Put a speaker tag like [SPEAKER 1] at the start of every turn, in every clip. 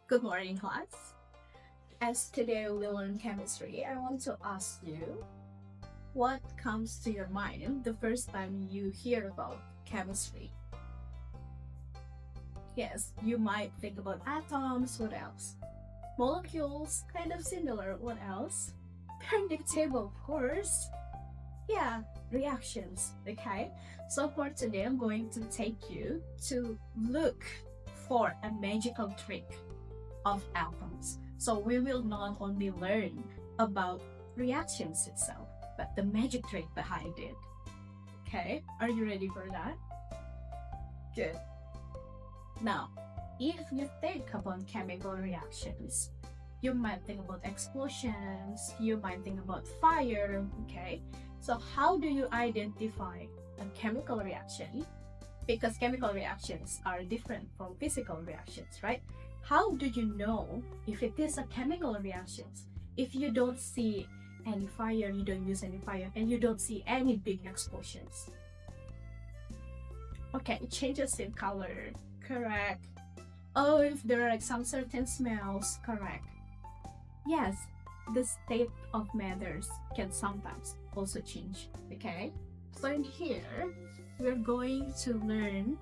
[SPEAKER 1] Good morning, class. As today we learn chemistry, I want to ask you what comes to your mind the first time you hear about chemistry? Yes, you might think about atoms, what else? Molecules, kind of similar, what else? Periodic table, of course. Yeah, reactions, okay? So for today, I'm going to take you to look for a magical trick of atoms. So we will not only learn about reactions itself, but the magic trick behind it. Okay, are you ready for that? Good. Now, if you think about chemical reactions, you might think about explosions, you might think about fire, okay? So how do you identify a chemical reaction? Because chemical reactions are different from physical reactions, right? How do you know if it is a chemical reaction? If you don't see any fire, you don't use any fire, and you don't see any big explosions. Okay, it changes in color, correct. Oh, if there are like some certain smells, correct. Yes, the state of matters can sometimes also change, okay? So in here, we're going to learn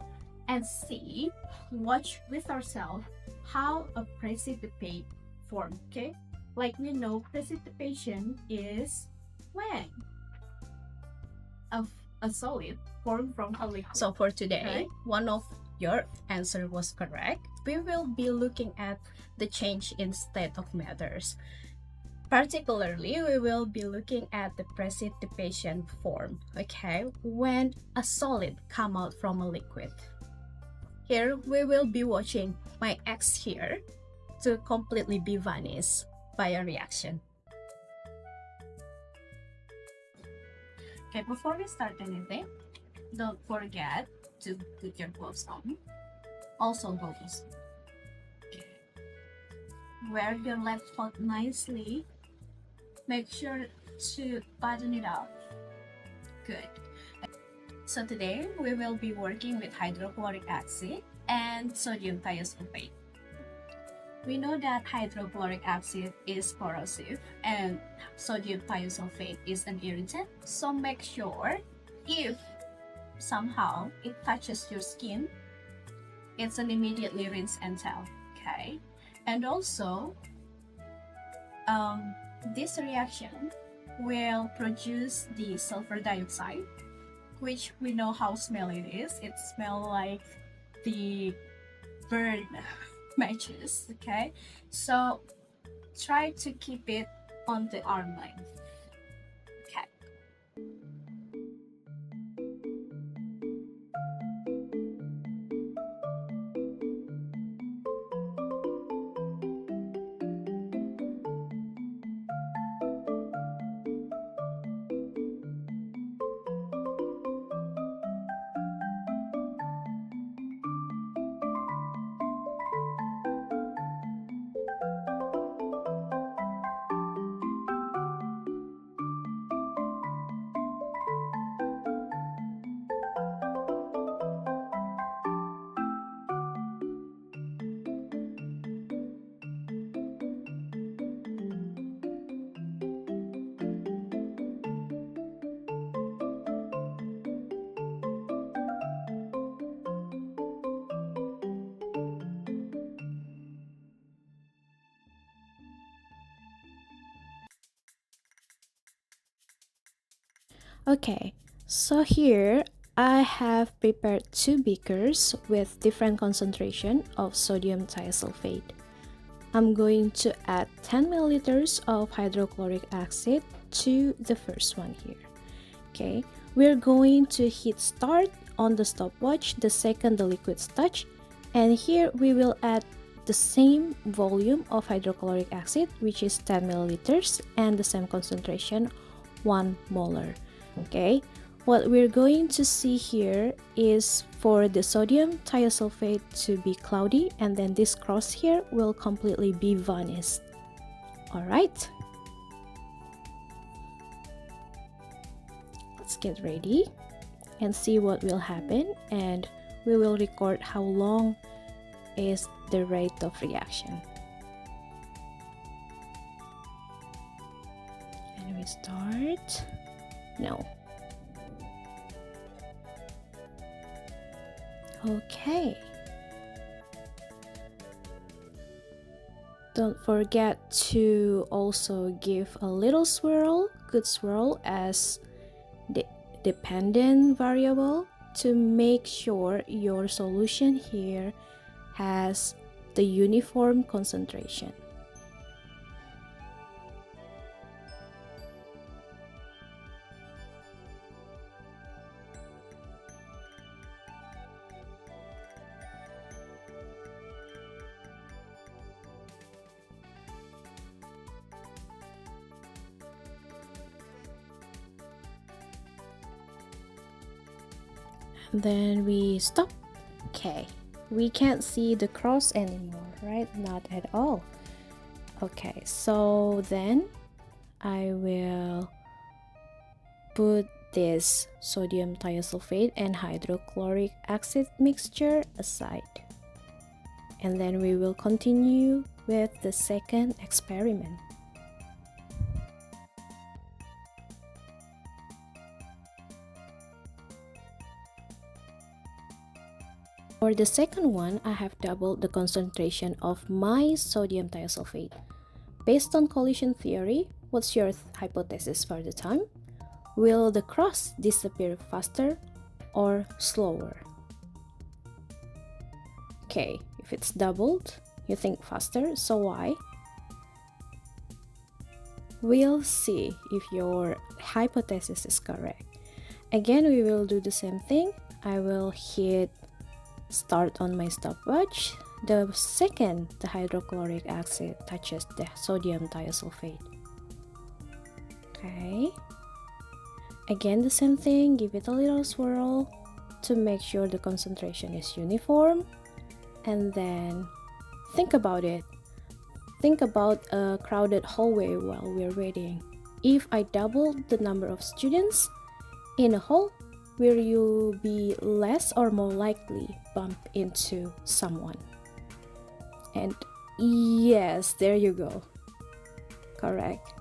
[SPEAKER 1] and see, watch with ourselves how a precipitate form, okay? Like we know, precipitation is when of a solid formed from a liquid. So for today, one of your answer was correct. We will be looking at the change in state of matters. Particularly, we will be looking at the precipitation form, okay, when a solid come out from a liquid. Here, we will be watching my X here to completely be vanished by a reaction. Okay, before we start anything, don't forget to put your gloves on. Also gloves. Wear your left foot nicely. Make sure to button it up. Good. So today we will be working with hydrochloric acid and sodium thiosulfate. We know that hydrochloric acid is corrosive and sodium thiosulfate is an irritant. So make sure if somehow it touches your skin, it's an immediately rinse and tell, okay? And also, this reaction will produce the sulfur dioxide, which we know how smelly it is. It smells like the burn matches, okay? So try to keep it on the arm length. Okay.
[SPEAKER 2] Okay, so here I have prepared two beakers with different concentration of sodium thiosulfate. I'm going to add 10 milliliters of hydrochloric acid to the first one here. Okay, we're going to hit start on the stopwatch the second the liquids touch, and here we will add the same volume of hydrochloric acid, which is 10 milliliters, and the same concentration, 1 molar. Okay, what we're going to see here is for the sodium thiosulfate to be cloudy, and then this cross here will completely be vanished. All right, let's get ready and see what will happen, and we will record how long is the rate of reaction. Can we start? No. Okay. Don't forget to also give a little swirl, good swirl as the dependent variable to make sure your solution here has the uniform concentration. Then we stop. Okay, we can't see the cross anymore, right? Not at all. Okay, so then I will put this sodium thiosulfate and hydrochloric acid mixture aside. And then we will continue with the second experiment. For the second one, I have doubled the concentration of my sodium thiosulfate. Based on collision theory, what's your hypothesis for the time? Will the cross disappear faster or slower? Okay, if it's doubled, you think faster, so why? We'll see if your hypothesis is correct. Again, we will do the same thing. I will hit start on my stopwatch. The second the hydrochloric acid touches the sodium thiosulfate. Okay. Again, the same thing, give it a little swirl to make sure the concentration is uniform. And then think about it. Think about a crowded hallway while we're waiting. If I double the number of students in a hall, will you be less or more likely bump into someone? And yes, there you go. Correct.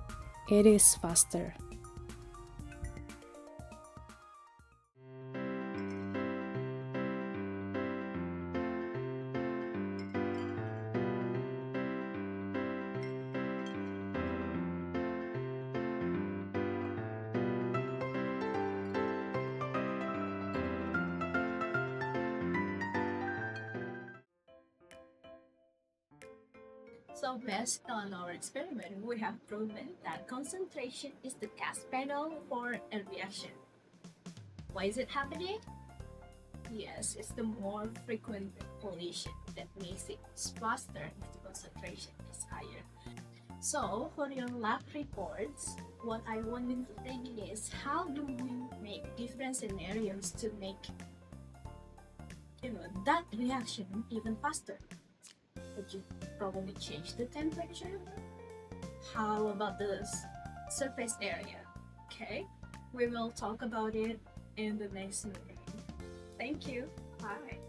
[SPEAKER 2] It is faster.
[SPEAKER 1] So based on our experiment, we have proven that concentration is the gas pedal for a reaction. Why is it happening? Yes, it's the more frequent collision that makes it faster if the concentration is higher. So for your lab reports, what I want you to think is how do we make different scenarios to make that reaction even faster? Would you probably change the temperature? How about the surface area? Okay, we will talk about it in the next meeting. Thank you. Bye.